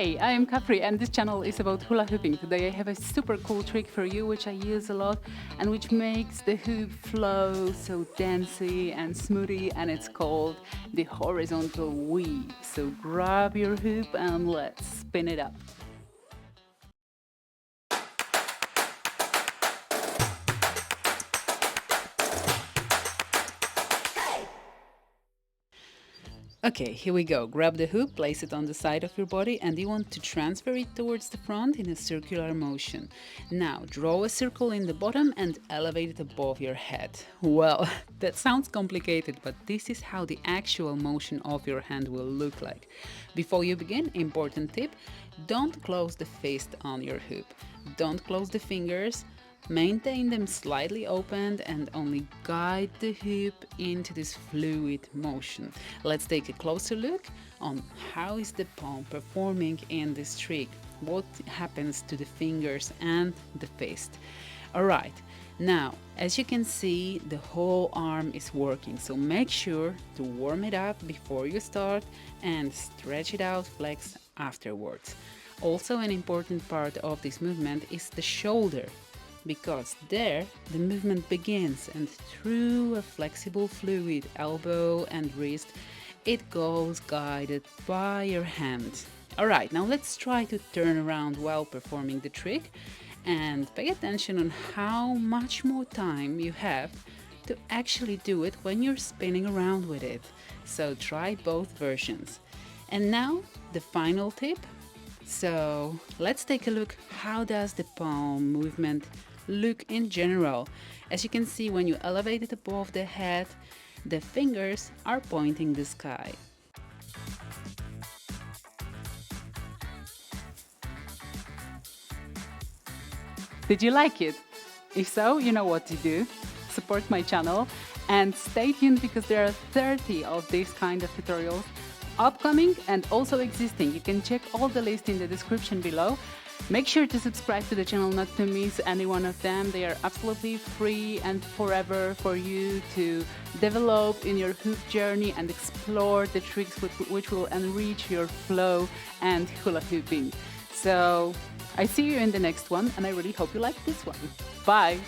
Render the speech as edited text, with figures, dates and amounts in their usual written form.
Hey, I am Capri and this channel is about hula hooping. Today I have a super cool trick for you which I use a lot and which makes the hoop flow so dancey and smoothie, and it's called the horizontal weave. So grab your hoop and let's spin it up. Okay, here we go. Grab the hoop, place it on the side of your body, and you want to transfer it towards the front in a circular motion. Now, draw a circle in the bottom and elevate it above your head. Well, that sounds complicated, but this is how the actual motion of your hand will look like. Before you begin, important tip, don't close the fist on your hoop. Don't close the fingers. Maintain them slightly opened and only guide the hoop into this fluid motion. Let's take a closer look on how is the palm performing in this trick. What happens to the fingers and the fist. Alright, now as you can see the whole arm is working, so make sure to warm it up before you start and stretch it out, flex afterwards. Also an important part of this movement is the shoulder, because there the movement begins and through a flexible fluid elbow and wrist it goes guided by your hand. Alright, now let's try to turn around while performing the trick and pay attention on how much more time you have to actually do it when you're spinning around with it. So try both versions. And now the final tip. So let's take a look, how does the palm movement look in general. As you can see, when you elevate it above the head, the fingers are pointing the sky. Did you like it? If so, you know what to do. Support my channel and stay tuned because there are 30 of these kind of tutorials upcoming and also existing. You can check all the list in the description below. Make sure to subscribe to the channel not to miss any one of them. They are absolutely free and forever for you to develop in your hoop journey and explore the tricks which will enrich your flow and hula hooping. So I see you in the next one and I really hope you like this one. Bye!